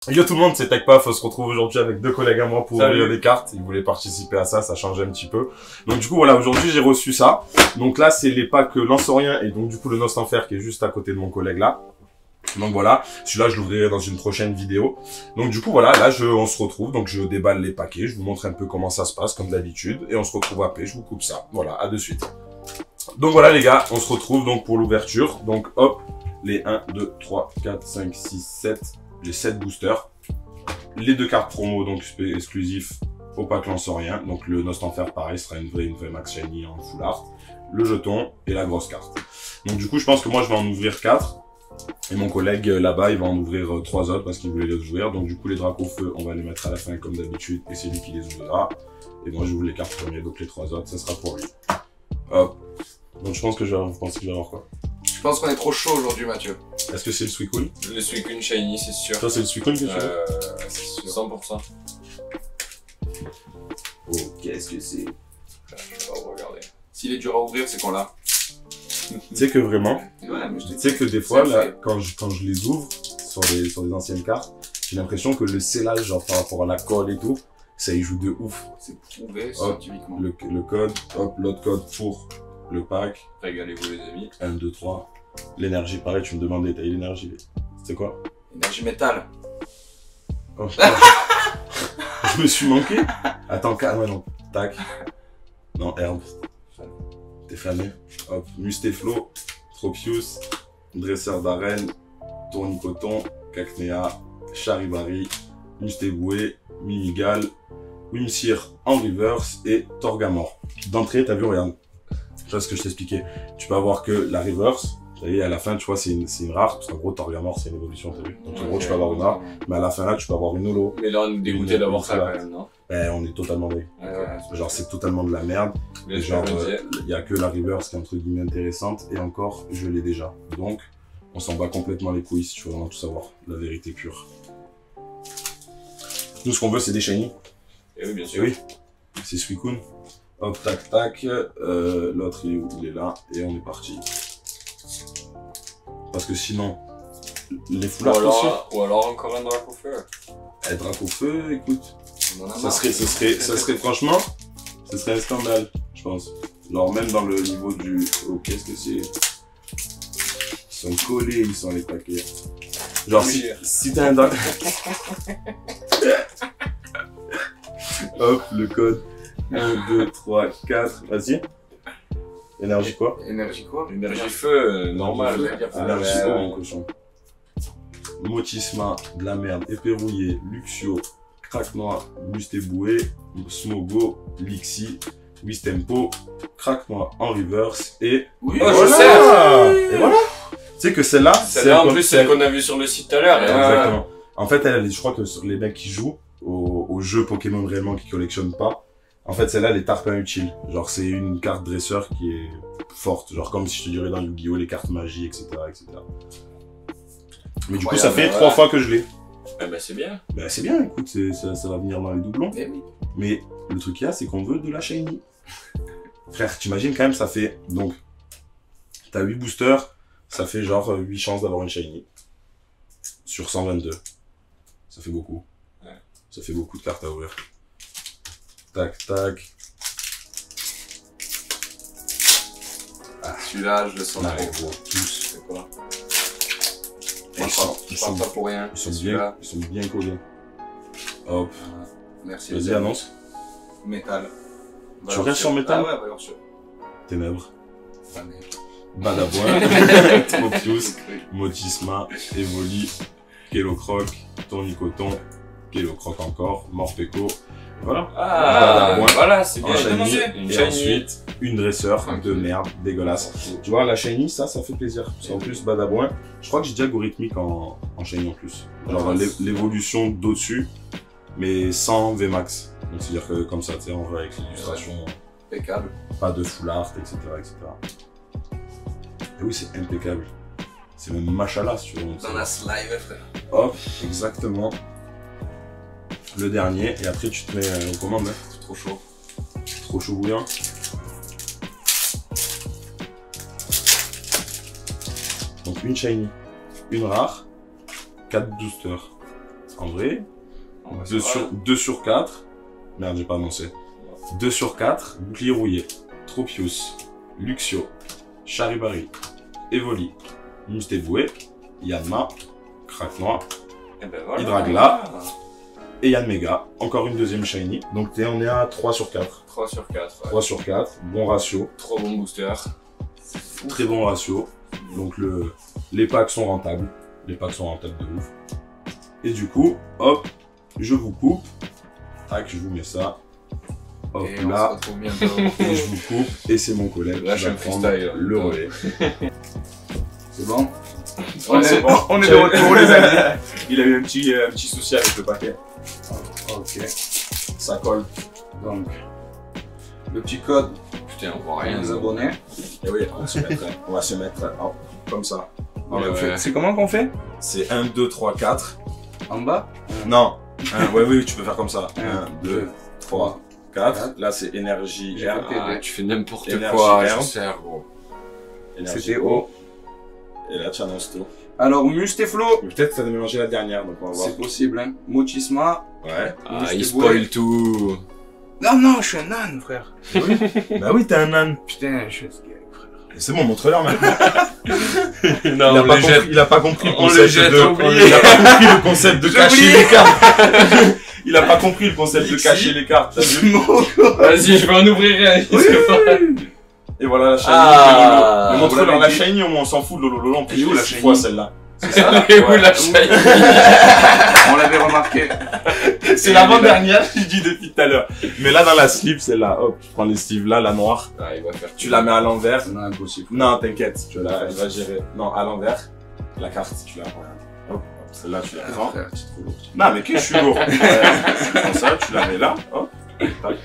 Yo tout le monde, c'est TechPaf, on se retrouve aujourd'hui avec deux collègues à moi pour ouvrir des cartes. Ils voulaient participer à ça, ça changeait un petit peu. Donc du coup voilà, aujourd'hui j'ai reçu ça. Donc là c'est les packs Lance-Orient et donc du coup le Nost Enfer qui est juste à côté de mon collègue là. Donc voilà, celui-là je l'ouvrirai dans une prochaine vidéo. Donc du coup voilà, là on se retrouve, donc je déballe les paquets, je vous montre un peu comment ça se passe comme d'habitude. Et on se retrouve après, je vous coupe ça. Voilà, à de suite. Donc voilà les gars, on se retrouve donc pour l'ouverture. Donc hop, les 1, 2, 3, 4, 5, 6, 7... les 7 boosters, les 2 cartes promo donc exclusifs au pack Lance-Orient, donc le Nost Enfer pareil sera une vraie Max Shiny en full art, le jeton et la grosse carte. Donc du coup je pense que moi je vais en ouvrir 4 et mon collègue là-bas il va en ouvrir 3 autres parce qu'il voulait les ouvrir. Donc du coup les Dracofeu feu on va les mettre à la fin comme d'habitude et c'est lui qui les ouvrira et moi j'ouvre les cartes premières, donc les 3 autres ça sera pour lui. Hop. Donc je pense que vous pensez que je vais avoir quoi? Je pense qu'on est trop chaud aujourd'hui, Mathieu. Est-ce que c'est le Suicune? Le Suicune Shiny, c'est sûr. Toi c'est le Suicune que tu veux? C'est sûr. 100%. Oh, qu'est-ce que c'est? Je vais regarder. S'il est dur à ouvrir, c'est qu'on l'a. Tu sais que vraiment, Ouais, mais je te tu sais que des fois, là, quand je les ouvre sur des anciennes cartes, j'ai l'impression que le scellage, genre par rapport à la colle et tout, ça y joue de ouf. C'est prouvé Hop, scientifiquement. le code, hop, l'autre code pour le pack. Régalez-vous les amis. 1, 2, 3. L'énergie, pareil, tu me demandais, t'as eu l'énergie. C'est quoi? Énergie métal. Oh, je me suis manqué. Attends, ouais, non. Tac. Non, herbe. T'es fané. Hop, Musteflo, Tropius, Dresseur d'arène, Tournicoton, Cacnea, Charibari, Mustéboué, Mimigal, Wimsir en reverse et Torgamore. D'entrée, t'as vu, regarde. Tu vois ce que je t'expliquais. Tu peux avoir que la reverse. Et à la fin, tu vois, c'est une rare. Parce qu'en gros, Torgamore, c'est une évolution, t'as vu. Donc en gros, tu peux avoir une rare. Mais à la fin, là, tu peux avoir une holo. Mais là, on est dégoûté d'avoir ça quand même, non? Ben, on est totalement dingue. Ouais, Genre, c'est totalement de la merde. mais Genre, il y a que la reverse qui est entre guillemets intéressante. Et encore, je l'ai déjà. Donc, on s'en bat complètement les couilles si tu veux vraiment tout savoir. La vérité pure. Nous, ce qu'on veut, c'est des shiny. Et oui, bien Et sûr. oui, c'est Suicune. Hop, tac, tac. L'autre, il est où? Il est là. Et on est parti. Parce que sinon, les foulards aussi. Ou alors encore un Dracofeu. Dracofeu, écoute. On en a Ça marre. serait franchement, ce serait un scandale, je pense. Genre même dans le niveau du... Oh, qu'est-ce que c'est? Ils sont collés, ils sont les paquets. Genre si t'as un... Hop, le code. 1, 2, 3, 4, vas-y. Énergie quoi? Énergie quoi? Énergie feu, normal. Énergie ouais, oh, ouais. mon cochon. Motisma, de la merde, épée rouillée, Luxio, Crack Noir, Mustéboué, Smogo, Lixi, Wistempo, Crack Noir en reverse et... Oui, Oh, je voilà. sais. Et voilà. Tu sais que celle-là... Celle-là, en plus, c'est celle qu'on a vue sur le site tout à l'heure. Exactement. En fait, je crois que sur les mecs qui jouent au jeu Pokémon réellement, qui collectionnent pas, en fait, celle-là, elle est tarpin utile. Genre, c'est une carte dresseur qui est forte. Genre, comme si je te dirais dans Yu-Gi-Oh! Les cartes magie, etc., etc. Mais du coup, ça fait 3 fois que je l'ai. Eh ben, c'est bien. Ben, c'est bien, écoute, ça va venir dans les doublons. Eh oui. Mais le truc qu'il y a, c'est qu'on veut de la shiny. Frère, t'imagines quand même, ça fait... Donc, t'as 8 boosters, ça fait genre 8 chances d'avoir une shiny. Sur 122. Ça fait beaucoup. Ouais. Ça fait beaucoup de cartes à ouvrir. Tac, tac. Celui-là, je le sens On trop. arrive tous. C'est quoi? Ils Je parle pas pour rien. sont Celui-là. bien collés. Hop. Merci. Vas-y, annonce. Métal. Tu regardes sur métal? Ah ouais, valeur sûre. Ténèbres. Ah, merde. Badaboin. Tropius. Motisma. Evoli. Kelocroc. Tournicoton. Kelocroc encore. Morpeko. Voilà. Ah, Badaboin. voilà, c'est bien. En shiny. Une Et shiny. ensuite, une dresseur de merde dégueulasse. Tu vois, la shiny, ça fait plaisir. Parce qu'en plus, Badaboin, je crois que j'ai déjà algorithmique en shiny en plus. Genre l'évolution d'au-dessus, mais sans VMAX. Donc c'est-à-dire que comme ça, tu sais, on va avec l'illustration, Impeccable. pas de full art, etc. etc. Et oui, c'est impeccable. C'est même machallah, si tu veux. Dans la slime, frère. Hop, exactement. Le dernier, et après tu te mets aux commandes. Hein. C'est trop chaud. Trop chaud bouillant. Donc une shiny, une rare, 4 boosters. En vrai, 2 sur 4. Merde, j'ai pas annoncé. 2 sur 4, bouclier rouillé. Tropius, Luxio, Charibari, Evoli, Mustéboué, Yanma, Crack Noir, Et ben voilà. Hydragla et Yanmega. Encore une deuxième shiny. Donc on est à 3 sur 4. 3 sur 4. 3 sur 4, bon ratio. 3 bons boosters. Très bon ratio. Donc les packs sont rentables. Les packs sont rentables de ouf. Et du coup, hop, je vous coupe. Tac, je vous mets ça. Hop Et on se là. retrouve bientôt. Et je vous coupe. Et c'est mon collègue Là, qui je va suis un prendre freestyle. le relais. C'est bon? C'est bon. On est de retour, les amis. Il a eu un petit souci avec le paquet. Ok. Ça colle. Donc, le petit code Putain, on voit pour rien. les abonnés. Et oui, on va se mettre hop, comme ça. Ouais, le fait. ouais. C'est comment qu'on fait? C'est 1, 2, 3, 4. En bas? Non. Oui, tu peux faire comme ça. 1, 2, 2, 3, 4. Là, c'est énergie J'ai R. compris. Ah, tu fais n'importe Énergie quoi, herbe. je sers, gros. Énergie C'était O. haut. Et là, tu annonces tout. Alors, Musteflo. Mais peut-être que ça devait manger la dernière, donc on va voir. C'est possible, hein. Mochisma. Ouais. Ah, Mustéboué. il spoil tout. Non, je suis un âne, frère. Bah oui, t'es un âne. Putain, je suis un frère. C'est bon, montre-leur maintenant. Non, Il a pas compris le On concept le jette, de. oublié. Il a pas compris le concept de J'ai cacher oublié. les cartes. Il a pas compris le concept de Lixi. cacher les cartes. T'as vu? Vas-y, je vais en ouvrir un. Et voilà la shiny. Ah. Mais montre-leur On la l'avait dit. shiny, au moins on s'en fout de Lolo. En plus, Elle est où, la c'est shiny fois celle-là. C'est ça? Et où la shiny? On l'avait remarqué. C'est l'avant-dernière, je dis depuis tout à l'heure. Mais là, dans la slip, celle-là, hop, tu prends les sleeves là, la noire. Ah, il va faire. Tu la mets à l'envers. Non, impossible. Non, t'inquiète, elle va gérer. Non, à l'envers. La carte, tu la prends. Hop, hop, celle-là, tu la prends. Frère, c'est trop lourd. Non, mais que je suis lourd. Comme ça, tu la mets là, hop. Tac.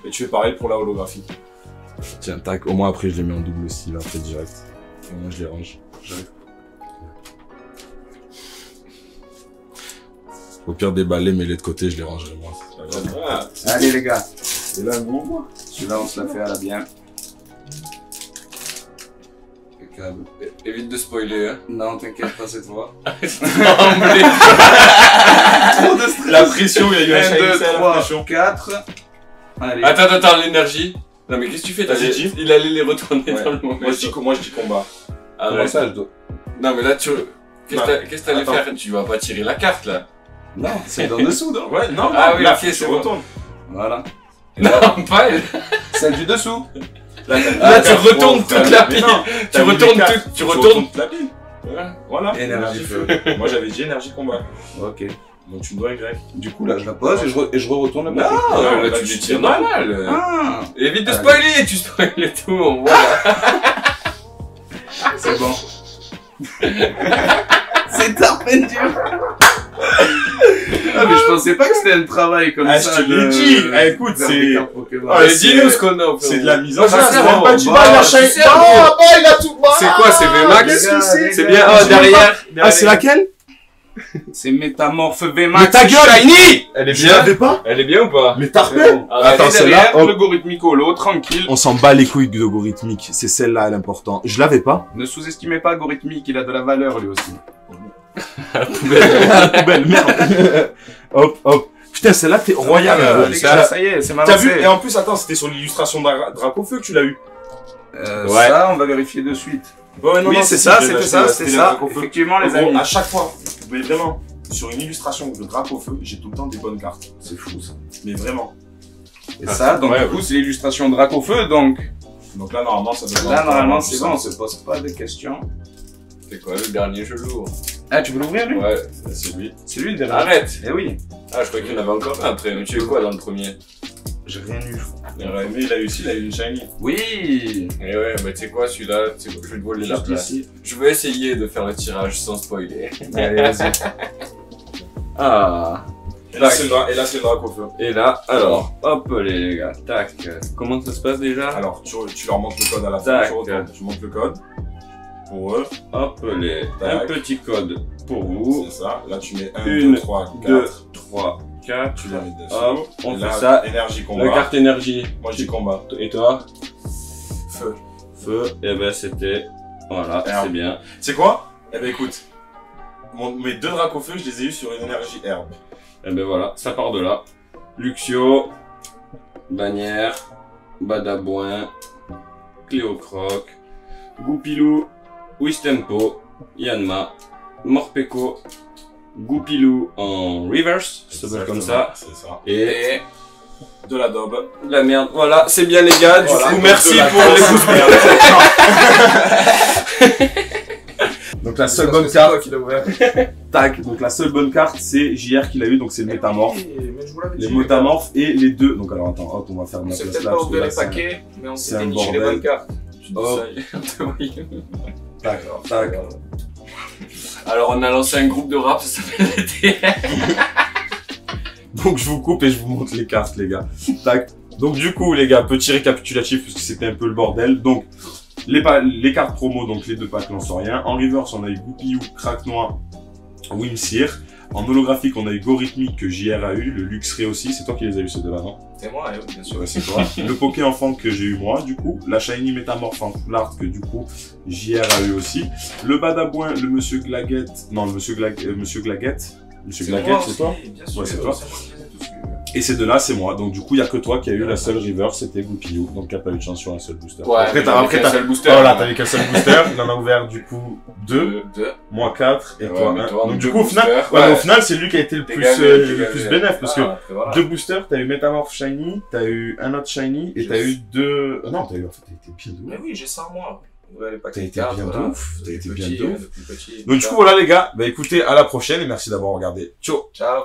Et tu fais pareil pour la holographie. Tiens, tac, au moins après, je les mets en double aussi, là, après direct. Et moi, je les range. J'arrive. Au pire des balais, mets-les de côté, je les rangerai moi. C'est pas grave. Allez, les gars. Et là, un gros bois. Celui-là, on se l'a fait à la bien. Impeccable. Évite de spoiler, hein. Non, t'inquiète pas cette fois. Tremblé. Trop de stress. La pression, il y a eu un 1, shiny, 2, c'est la 3, pression. 4. Allez. Attends, l'énergie. Non, mais qu'est-ce que tu fais? Vas-y, dis. Il allait les retourner Ouais. dans le moment. Moi, je dis combat. Ah, Comment ouais. ça, je dois... Non, mais là, qu'est-ce Non. que t'allais Attends. faire? Tu vas pas tirer la carte, là. Non, c'est dans dessous, non? Ouais, non, Ah oui, là, ok, faut que c'est tu bon. retournes. Voilà. Non, pas elle. Celle du dessous. Là, Là, tu retournes toute la pile. Tu retournes tu retournes. toute la pile. Ouais. Voilà. Énergie feu. Moi, j'avais dit énergie combat. Ok. Donc, tu me dois un grec. Du coup, là, je la pose et je re-retourne le Non, paquet. là, là, tu tu les tires tires normal. Ah, Évite de Allez. spoiler, tu spoiles tout, on voit. c'est bon. C'est torpène dur. Ah, mais je pensais pas que c'était un travail comme Ah, ça. je te l'ai dit. Ah, écoute, faire c'est- des cartes Pokémon. Ah, Mais c'est- dis-nous ce qu'on a. C'est de la mise en Moi, je place. sais, Bon, bon, tu bon, vas, il a je shiny. sais, Ah, bon. bah, il a tout. C'est quoi, c'est VMAX? Qu'est-ce que c'est C'est bien, oh, Je sais derrière. Ah, c'est laquelle? C'est Métamorphe VMAX. Mais ta gueule. Shiny. Elle est Je bien. l'avais pas. Elle est bien ou pas? Mais t'as C'est bon. Arrête. Attends, Et celle-là, derrière, hop. le Gorithmicolo, tranquille. On s'en bat les couilles de Gorithmique. C'est celle-là l'important. Je l'avais pas. Ne sous-estimez pas Gorithmique, il a de la valeur lui aussi. Poubelle, merde. Hop, hop. Putain, celle-là, t'es royal. Les Tu gars, l'as- ça y est, c'est T'as malancé. vu? Et en plus, attends, c'était sur l'illustration de Dracofeu que tu l'as eu. Ouais. Ça, on va vérifier de suite. Ouais, Oui, c'est ça, c'était ça, c'était ça. Effectivement, les amis. À chaque fois. Mais vraiment, sur une illustration de Dracofeu, j'ai tout le temps des bonnes cartes. C'est fou, ça. Mais vraiment. Et ça, donc Ouais, du coup, c'est l'illustration Dracofeu, donc Donc là, normalement, ça devrait là, être normalement, vraiment c'est tout bon, on ça. se pose pas de questions. C'est quoi le dernier jeu lourd? Ah, tu veux l'ouvrir, lui? Ouais. C'est lui. C'est lui, le dernier. Arrête! Eh oui. Ah, je croyais qu'il y en avait encore un après. Mais tu es quoi dans le premier? J'ai rien eu. Mais il a eu aussi, il a eu une shiny. Oui. Eh ouais, bah tu sais quoi, celui-là, tu sais quoi, je vais te voler la Juste place. ici. Je vais essayer de faire le tirage sans spoiler. Allez, vas-y. Ah. Et là, c'est le Dracofeu. Et là, alors, hop les gars, tac. Comment ça se passe déjà? Alors, tu leur montres le code à la fin. Tac. Tu montres le code. Pour eux. Hop les, Tac. un petit code pour vous. C'est ça. Là, tu mets 1, Une, 2, 3, 2, 4. 3, 4. Tu les mets dessus. Hop, on Et fait là, ça. Énergie combat. La carte énergie. Moi, je dis combat. Et toi? Feu. Feu. Et ben c'était, voilà, Herbe. c'est bien. C'est quoi? Eh ben écoute, mes deux Dracofeu, je les ai eus sur une énergie herbe. Et ben voilà, ça part de là. Luxio, Bannière, Badabouin, Cléocroc, Goupilou, Wistempo, Yanma, Morpeko, Goupilou en reverse, ça s'appelle comme ça. C'est ça. Et de la daube. de la merde. Voilà, c'est bien les gars. Du Voilà, coup, donc merci de la pour grosse les pouces. Donc la seule Parce bonne que c'est toi carte, qui l'as ouvert. tac, donc la seule bonne carte c'est JR qui l'a eu, donc c'est le métamorphe. Mais je vous l'avais Les dit. métamorphes et les deux. Donc alors attends, hop, on va faire de On la s'est place peut-être là. pas parce que ouvert là, les c'est un- paquets, mais on c'est s'est un déniché les bordel. bonnes cartes. Hop. Tac, tac. Alors, on a lancé un groupe de rap, ça s'appelle TR. Donc je vous coupe et je vous montre les cartes les gars. Tac. Donc du coup les gars, petit récapitulatif parce que c'était un peu le bordel. Donc les cartes promo, donc les deux packs lansoriens. En reverse on a eu Goupillou, Crack Noir, Wimsir. En holographique on a eu Gorhythmique que JR a eu, le Luxray aussi, c'est toi qui les as eu ces deux là non? C'est moi, bien sûr. Ouais, c'est toi. Le Poké Enfant que j'ai eu moi, du coup. La Shiny Métamorphe en full art que du coup JR a eu aussi. Le Badabouin, le Monsieur Glaguette. Non, le Monsieur Glaguette. Monsieur Glaguette, c'est toi? Bien sûr, Ouais, c'est toi. moi qui les ai tous eus. Et ces deux-là, c'est moi. Donc du coup, il y a que toi qui a eu la seule river, c'était Goupillou. Donc il n'y a pas eu de chance sur un seul booster. Ouais, après, j'avais qu'un t'as seul booster. Voilà, t'avais qu'un seul booster. Il en a ouvert du coup 2, Deux. moi 4 et Ouais, toi mais 1. toi, Donc deux du coup, au final, boosters. ouais, mais Ouais. au final, c'est lui qui a été le T'es plus, gavé, le plus bénéf parce que après, voilà. 2 boosters, t'as eu Métamorphe Shiny, t'as eu un autre Shiny et t'as eu 2... Non, t'as eu... En fait, t'as été bien de Mais ouf. oui, j'ai ça en moi. Ouais, les paquets T'as de été cartes, bien de voilà. ouf. T'as été bien Petit, de ouf. le plus petit. Donc du coup, voilà les gars. Bah écoutez, à la prochaine et merci d'avoir regardé. Ciao. Ciao.